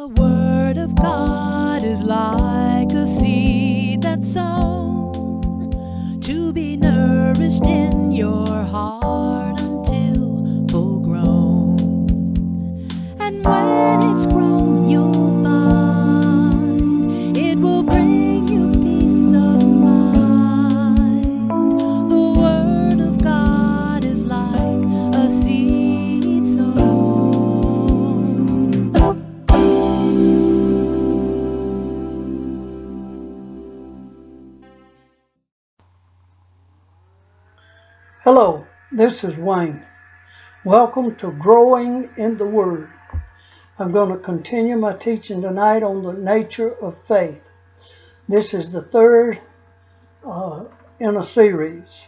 The Word of God is like a seed that's sown to be nourished in your heart until full grown. And when it's grown, you'll find it will bring you peace of mind. The Word of God is like a seed sown. Hello, this is Wayne. Welcome to Growing in the Word. I'm going to continue my teaching tonight on the nature of faith. This is the third in a series.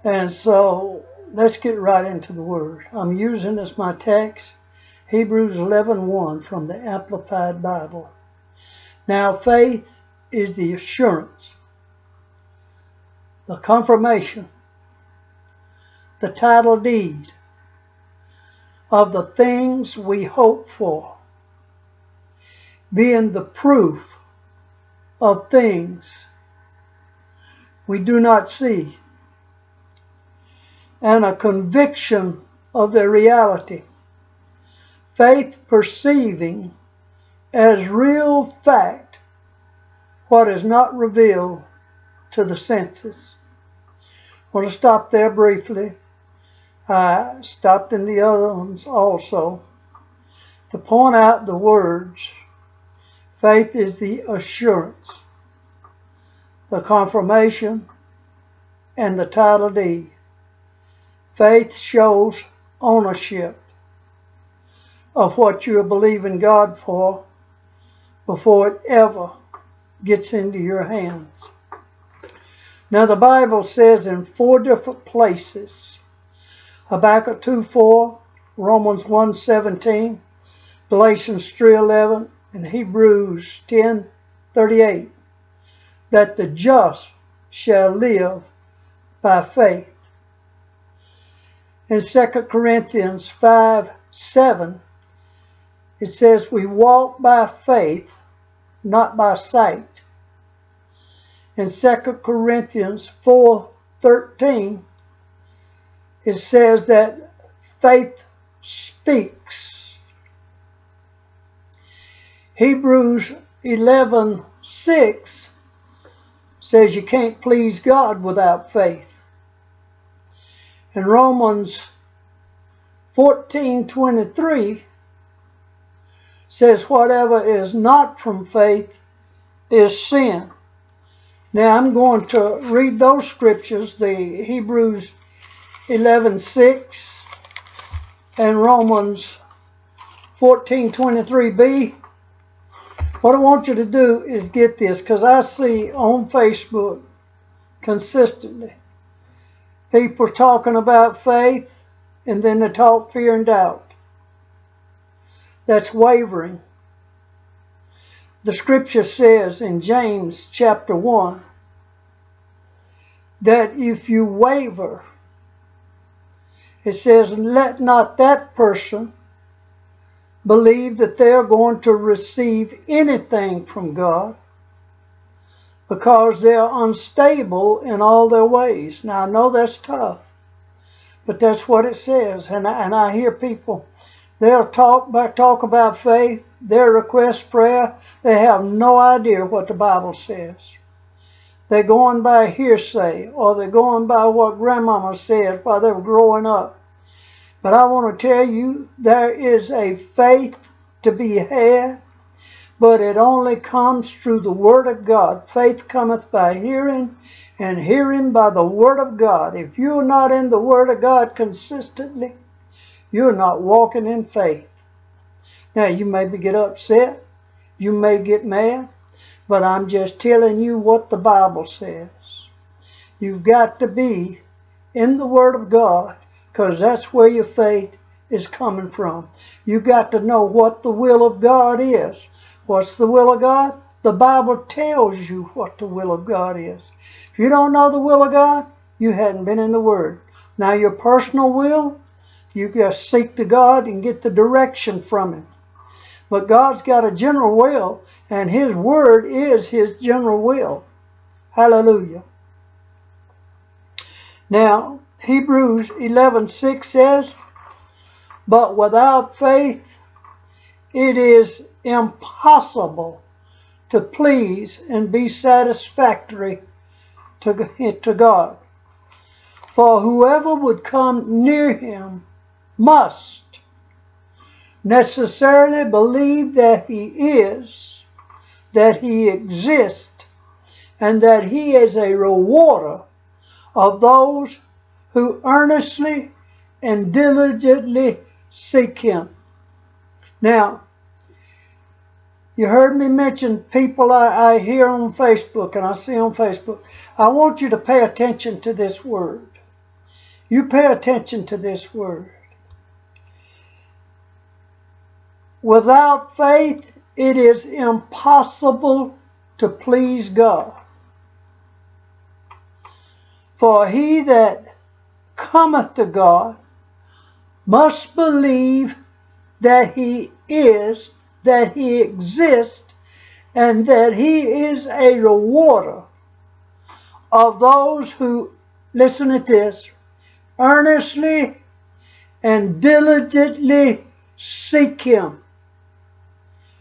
And so let's get right into the Word. I'm using as my text Hebrews 11:1 from the Amplified Bible. Now faith is the assurance, the confirmation, the title deed of the things we hope for, being the proof of things we do not see, and a conviction of their reality. Faith perceiving as real fact what is not revealed to the senses. I want to stop there briefly. I stopped in the other ones also to point out the words. Faith is the assurance, the confirmation, and the title deed. Faith shows ownership of what you are believing God for before it ever gets into your hands. Now the Bible says in 4 different places, Habakkuk 2:4, Romans 1:17, Galatians 3:11, and Hebrews 10:38, that the just shall live by faith. In 2 Corinthians 5:7, it says we walk by faith, not by sight. In 2 Corinthians 4:13, it says that faith speaks. Hebrews 11:6 says you can't please God without faith. And Romans 14:23 says whatever is not from faith is sin. Now I'm going to read those scriptures, the Hebrews 11:6 and Romans 14:23b. What I want you to do is get this, because I see on Facebook consistently people talking about faith and then they talk fear and doubt. That's wavering. The scripture says in James chapter 1 that if you waver, it says, let not that person believe that they're going to receive anything from God, because they're unstable in all their ways. Now, I know that's tough, but that's what it says. And I hear people, they'll talk about faith, they'll request prayer. They have no idea what the Bible says. They're going by hearsay, or they're going by what grandmama said while they were growing up. But I want to tell you, there is a faith to be had, but it only comes through the Word of God. Faith cometh by hearing, and hearing by the Word of God. If you're not in the Word of God consistently, you're not walking in faith. Now, you may get upset, you may get mad, but I'm just telling you what the Bible says. You've got to be in the Word of God, because that's where your faith is coming from. You got to know what the will of God is. What's the will of God? The Bible tells you what the will of God is. If you don't know the will of God, you hadn't been in the Word. Now your personal will, you just seek to God and get the direction from Him. But God's got a general will, and His Word is His general will. Hallelujah. Now, Hebrews 11:6 says, but without faith it is impossible to please and be satisfactory to God. For whoever would come near Him must necessarily believe that He is, that He exists, and that He is a rewarder of those who earnestly and diligently seek Him. Now, you heard me mention people I hear on Facebook and I see on Facebook. I want you to pay attention to this word. You pay attention to this word. Without faith, it is impossible to please God. For he that cometh to God must believe that He is, that He exists, and that He is a rewarder of those who, listen to this, earnestly and diligently seek Him.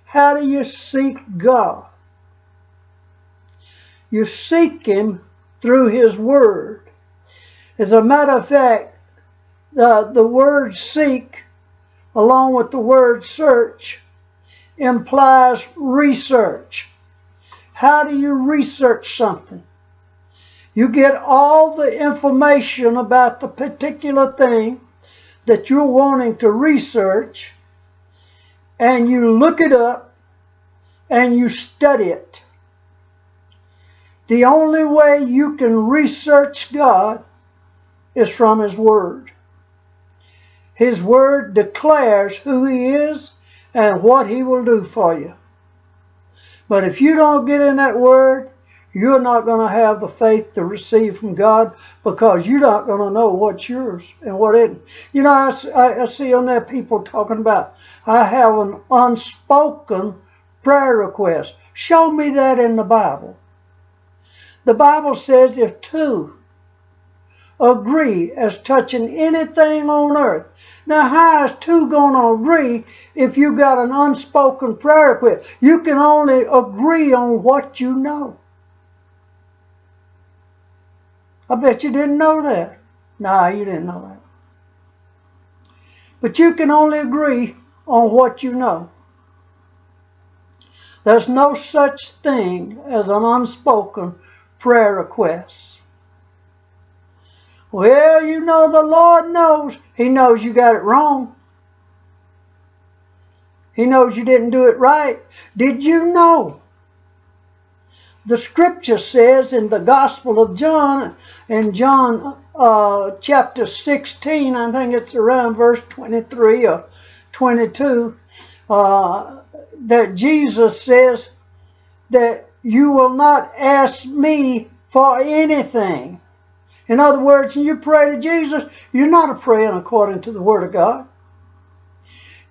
How do you seek God? You seek Him through His Word. As a matter of fact, the word seek, along with the word search, implies research. How do you research something? You get all the information about the particular thing that you're wanting to research, and you look it up and you study it. The only way you can research God is from His Word. His Word declares who He is and what He will do for you. But if you don't get in that Word, you're not going to have the faith to receive from God, because you're not going to know what's yours and what isn't. You know, I see on there people talking about, I have an unspoken prayer request. Show me that in the Bible. The Bible says if two agree as touching anything on earth. Now, how is two going to agree if you got an unspoken prayer request? You can only agree on what you know. I bet you didn't know that. Nah, you didn't know that. But you can only agree on what you know. There's no such thing as an unspoken prayer request. Well, you know, the Lord knows. He knows you got it wrong. He knows you didn't do it right. Did you know? The scripture says in the Gospel of John, in John chapter 16, I think it's around verse 23 or 22, that Jesus says that you will not ask me for anything. In other words, when you pray to Jesus, you're not praying according to the Word of God.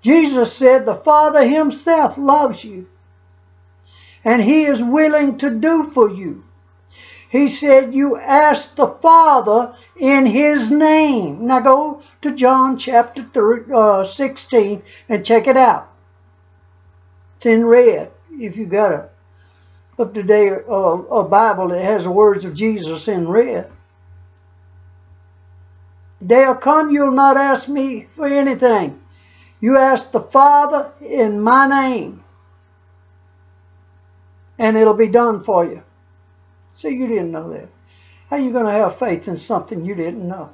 Jesus said the Father Himself loves you, and He is willing to do for you. He said you ask the Father in His name. Now go to John chapter 16 and check it out. It's in red if you got a up-to-date a Bible that has the words of Jesus in red. The day will come you'll not ask me for anything. You ask the Father in my name, and it'll be done for you. See, you didn't know that. How are you going to have faith in something you didn't know?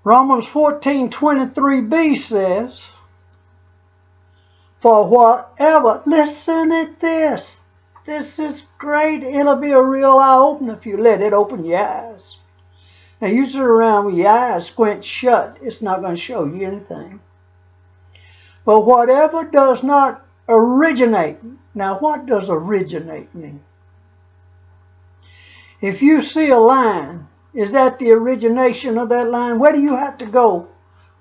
Romans 14:23b says, for whatever, listen at this. This is great. It'll be a real eye-opener if you let it open your eyes. Now, you sit around with your eyes squint shut. It's not going to show you anything. But whatever does not originate. Now, what does originate mean? If you see a line, is that the origination of that line? Where do you have to go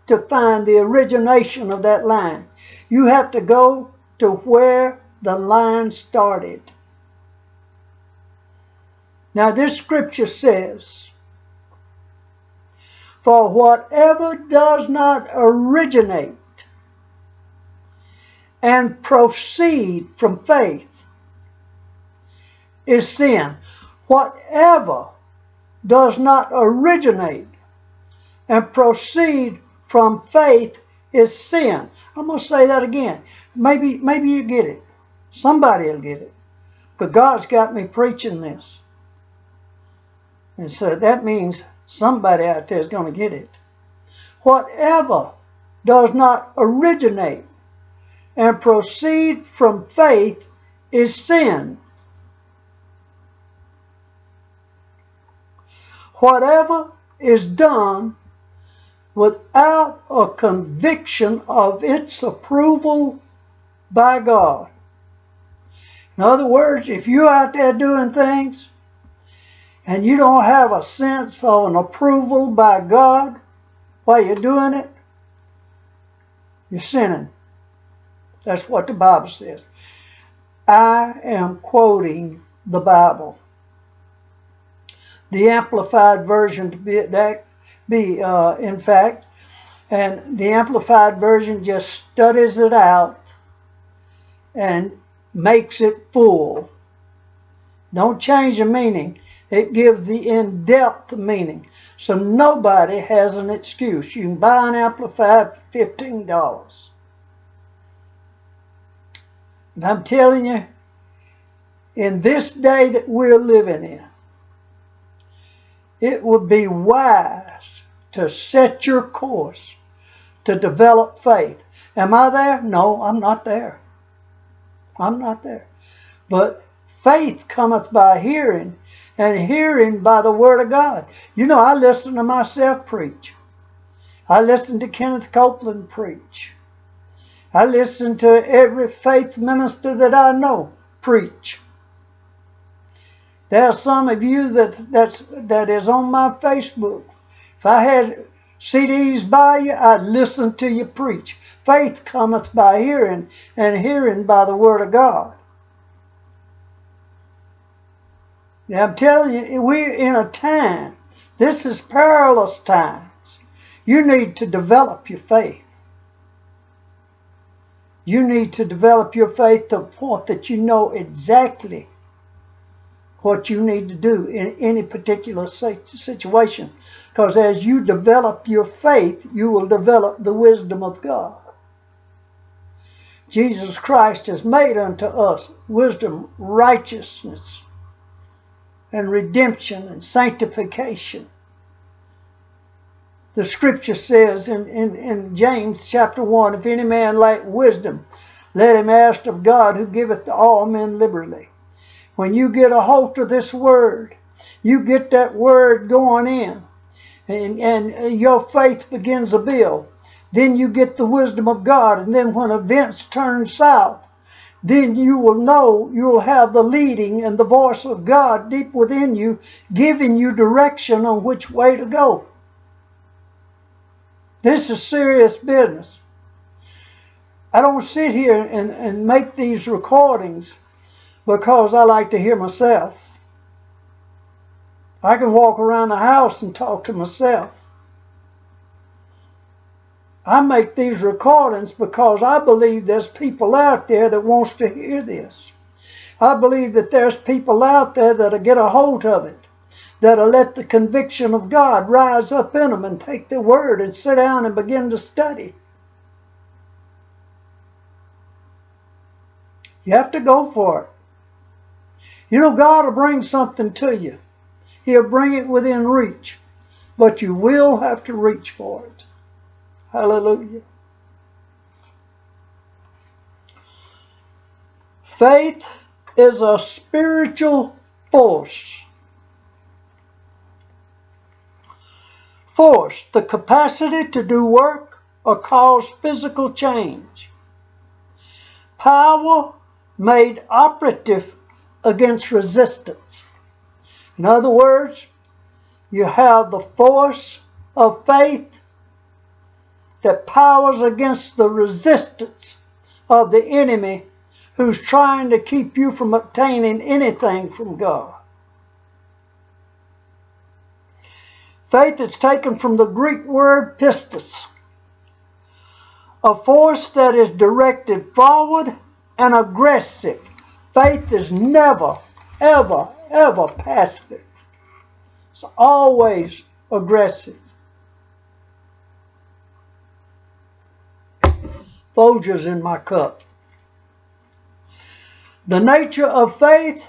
to find the origination of that line. You have to go to where the line started. Now this scripture says, for whatever does not originate and proceed from faith is sin. Whatever does not originate and proceed from faith is sin. I'm going to say that again. Maybe you get it. Somebody will get it. Because God's got me preaching this. And so that means somebody out there is going to get it. Whatever does not originate and proceed from faith is sin. Whatever is done without a conviction of its approval by God. In other words, if you're out there doing things and you don't have a sense of an approval by God while you're doing it, you're sinning. That's what the Bible says. I am quoting the Bible. The Amplified Version to be in fact, and the Amplified Version just studies it out and makes it full. Don't change the meaning. It gives the in-depth meaning. So nobody has an excuse. You can buy an Amplified for $15. And I'm telling you, in this day that we're living in, it would be wise to set your course to develop faith. Am I there? No, I'm not there. I'm not there. But faith cometh by hearing, and hearing by the Word of God. You know, I listen to myself preach. I listen to Kenneth Copeland preach. I listen to every faith minister that I know preach. There are some of you that is on my Facebook. If I had CDs by you, I'd listen to you preach. Faith cometh by hearing, and hearing by the Word of God. Now, I'm telling you, we're in a time. This is perilous times. You need to develop your faith. You need to develop your faith to the point that you know exactly what you need to do in any particular situation. Because as you develop your faith, you will develop the wisdom of God. Jesus Christ has made unto us wisdom, righteousness, and redemption and sanctification. The scripture says in James chapter 1, if any man lack wisdom, let him ask of God, who giveth to all men liberally. When you get a hold of this word, you get that word going in, and your faith begins to build. Then you get the wisdom of God, and then when events turn south, then you will know, you'll have the leading and the voice of God deep within you, giving you direction on which way to go. This is serious business. I don't sit here and make these recordings because I like to hear myself. I can walk around the house and talk to myself. I make these recordings because I believe there's people out there that wants to hear this. I believe that there's people out there that'll get a hold of it, that'll let the conviction of God rise up in them and take the word and sit down and begin to study. You have to go for it. You know, God will bring something to you. He'll bring it within reach. But you will have to reach for it. Hallelujah. Faith is a spiritual force. Force, the capacity to do work or cause physical change. Power made operative against resistance. In other words, you have the force of faith that powers against the resistance of the enemy who's trying to keep you from obtaining anything from God. Faith is taken from the Greek word pistis, a force that is directed forward and aggressive. Faith is never, ever, ever passive. It's always aggressive. Folgers in my cup. The nature of faith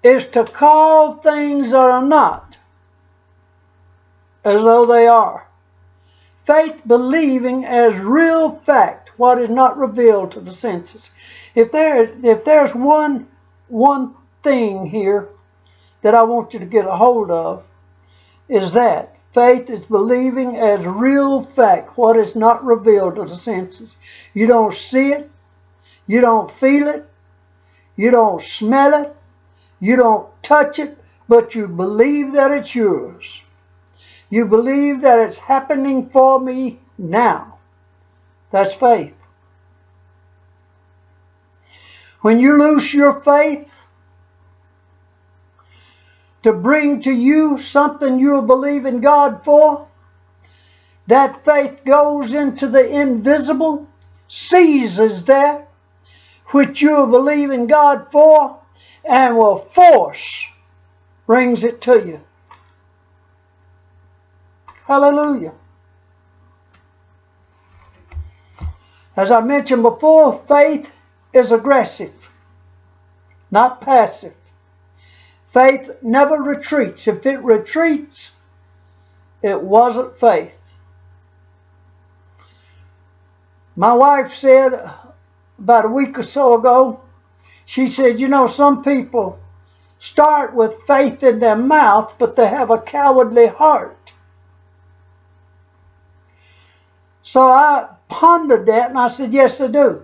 is to call things that are not as though they are. Faith believing as real fact what is not revealed to the senses. If there's one thing here that I want you to get a hold of, is that faith is believing as real fact what is not revealed to the senses. You don't see it, you don't feel it, you don't smell it, you don't touch it, but you believe that it's yours. You believe that it's happening for me now. That's faith. When you lose your faith to bring to you something you'll believe in God for, that faith goes into the invisible, seizes that which you believe in God for, and will force brings it to you. Hallelujah. As I mentioned before, faith is aggressive, not passive. Faith never retreats. If it retreats, it wasn't faith. My wife said about a week or so ago, she said, you know, some people start with faith in their mouth, but they have a cowardly heart. So I pondered that and I said, yes, they do.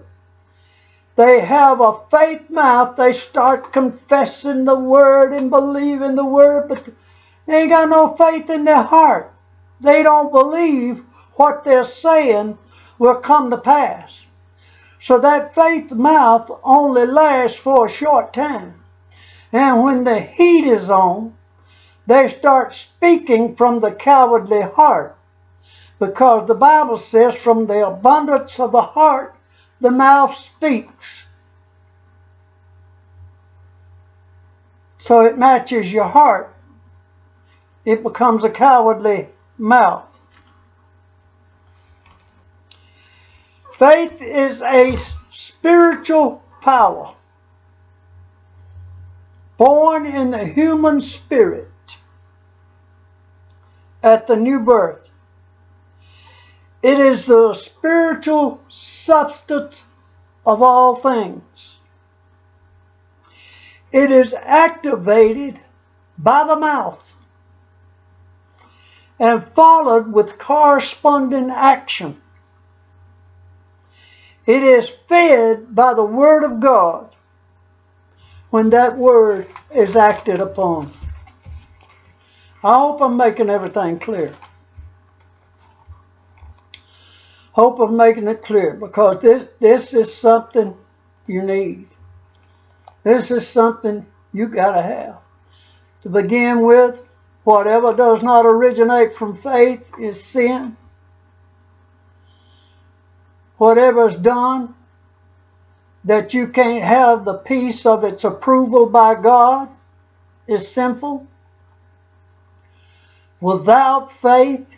They have a faith mouth. They start confessing the word and believing the word, but they ain't got no faith in their heart. They don't believe what they're saying will come to pass. So that faith mouth only lasts for a short time. And when the heat is on, they start speaking from the cowardly heart. Because the Bible says from the abundance of the heart, the mouth speaks. So it matches your heart. It becomes a cowardly mouth. Faith is a spiritual power born in the human spirit at the new birth. It is the spiritual substance of all things. It is activated by the mouth and followed with corresponding action. It is fed by the Word of God when that Word is acted upon. I hope I'm making everything clear. Hope I'm making it clear, because this is something you need. This is something you got to have. To begin with, whatever does not originate from faith is sin. Whatever is done that you can't have the peace of its approval by God is sinful. Without faith,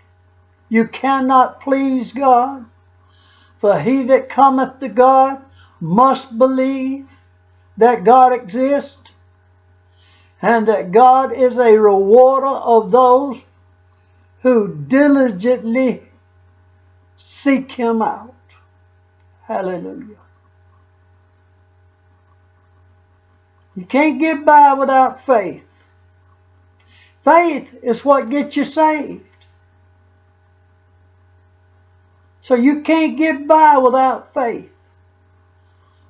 you cannot please God. For he that cometh to God must believe that God exists and that God is a rewarder of those who diligently seek him out. Hallelujah. You can't get by without faith. Faith is what gets you saved. So you can't get by without faith.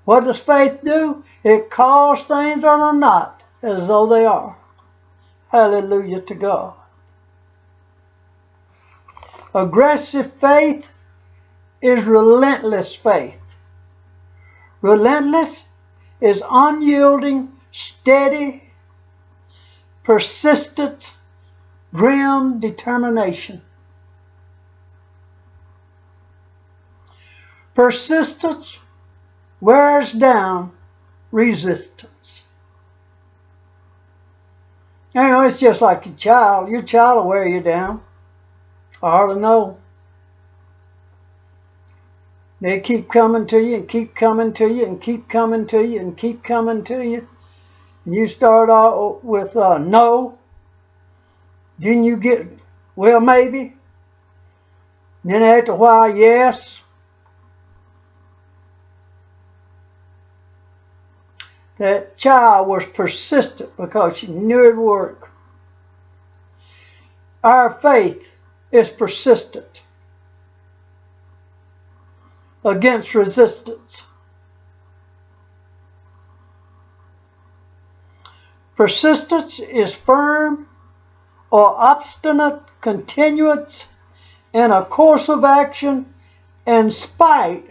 What does faith do? It calls things that are not as though they are. Hallelujah to God. Aggressive faith is relentless faith. Relentless is unyielding, steady, persistent, grim determination. Persistence wears down resistance. You know, it's just like your child. Your child will wear you down. I hardly know. They keep coming to you and keep coming to you and keep coming to you and keep coming to you. And you start out with no. Then you get, well, maybe. Then after a while, yes. That child was persistent because she knew it would work. Our faith is persistent against resistance. Persistence is firm or obstinate continuance in a course of action in spite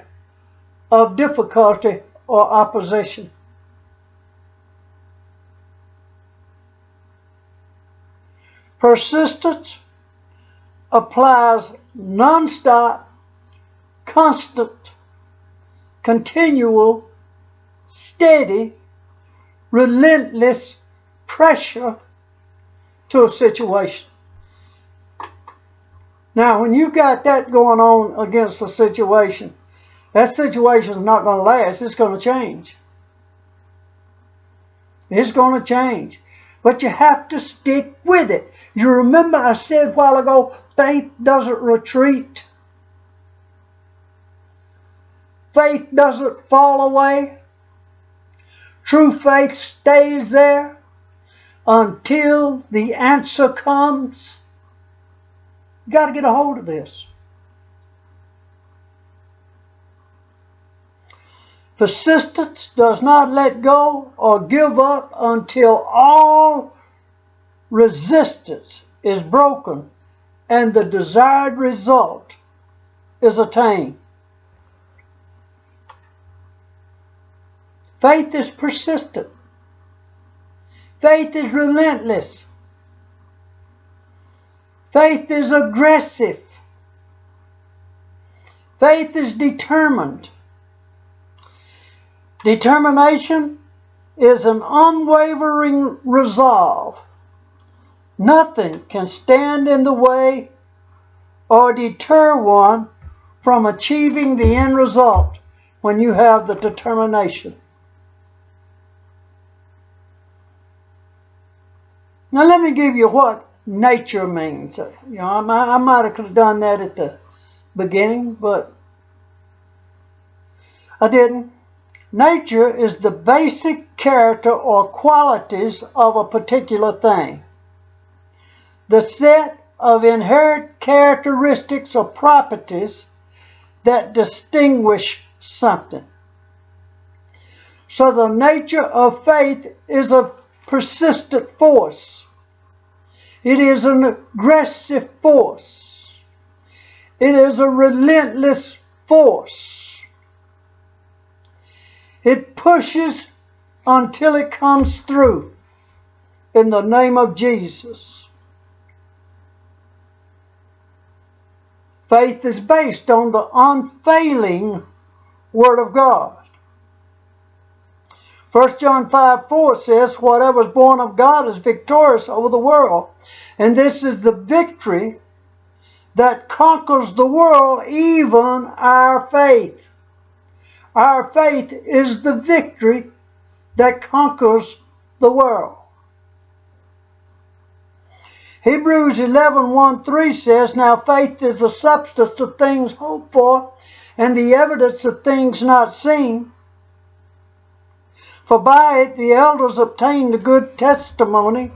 of difficulty or opposition. Persistence applies non-stop, constant, continual, steady, relentless pressure to a situation. Now, when you got that going on against a situation, that situation is not going to last. It's going to change. It's going to change. But you have to stick with it. You remember I said a while ago, faith doesn't retreat. Faith doesn't fall away. True faith stays there until the answer comes. You got to get a hold of this. Persistence does not let go or give up until all resistance is broken and the desired result is attained. Faith is persistent. Faith is relentless. Faith is aggressive. Faith is determined. Determination is an unwavering resolve. Nothing can stand in the way or deter one from achieving the end result when you have the determination. Now let me give you what nature means. You know, I might have done that at the beginning, but I didn't. Nature is the basic character or qualities of a particular thing. The set of inherent characteristics or properties that distinguish something. So the nature of faith is a persistent force. It is an aggressive force. It is a relentless force. It pushes until it comes through in the name of Jesus. Faith is based on the unfailing Word of God. 1 John 5:4 says, whatever is born of God is victorious over the world. And this is the victory that conquers the world, even our faith. Our faith is the victory that conquers the world. Hebrews 11:1-3 says, now faith is the substance of things hoped for and the evidence of things not seen. For by it the elders obtained a good testimony.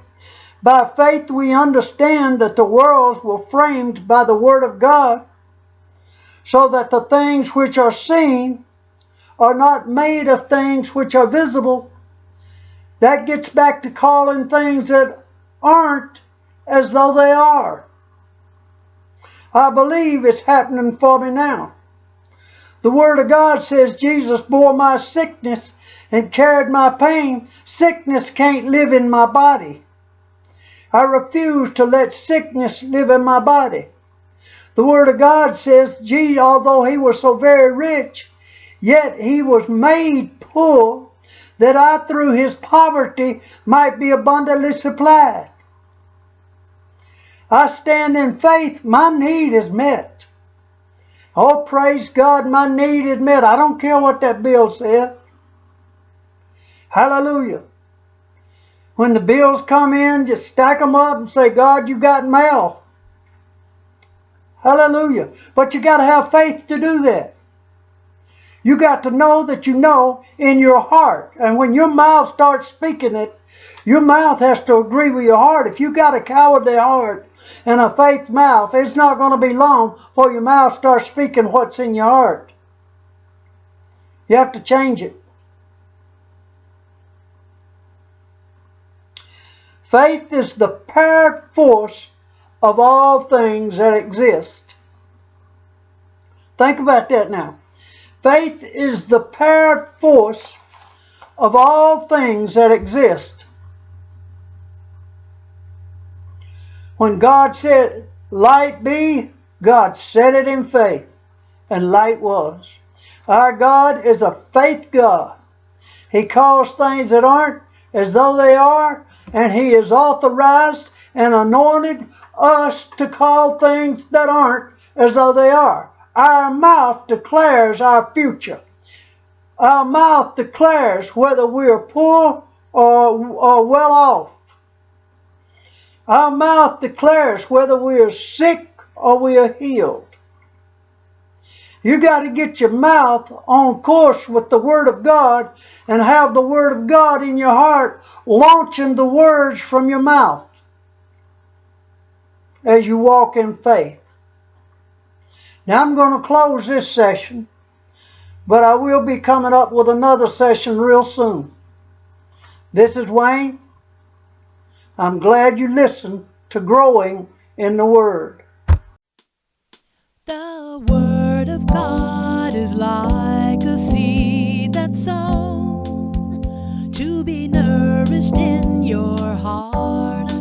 By faith we understand that the worlds were framed by the Word of God, so that the things which are seen are not made of things which are visible. That gets back to calling things that aren't as though they are. I believe it's happening for me now. The Word of God says Jesus bore my sickness and carried my pain. Sickness can't live in my body. I refuse to let sickness live in my body. The Word of God says, although he was so very rich, yet he was made poor, that I through his poverty might be abundantly supplied. I stand in faith, my need is met. Oh, praise God, my need is met. I don't care what that bill said. Hallelujah. When the bills come in, just stack them up and say, God, you got mail. Hallelujah. But you got to have faith to do that. You got to know that you know in your heart. And when your mouth starts speaking it, your mouth has to agree with your heart. If you got a cowardly heart and a faith mouth, it's not going to be long before your mouth starts speaking what's in your heart. You have to change it. Faith is the parent force of all things that exist. Think about that now. Faith is the parent force of all things that exist. When God said, light be, God said it in faith, and light was. Our God is a faith God. He calls things that aren't as though they are, and he has authorized and anointed us to call things that aren't as though they are. Our mouth declares our future. Our mouth declares whether we are poor or well off. Our mouth declares whether we are sick or we are healed. You got to get your mouth on course with the Word of God and have the Word of God in your heart, launching the words from your mouth as you walk in faith. Now I'm going to close this session, but I will be coming up with another session real soon. This is Wayne. I'm glad you listened to Growing in the Word. The Word of God is like a seed that's sown to be nourished in your heart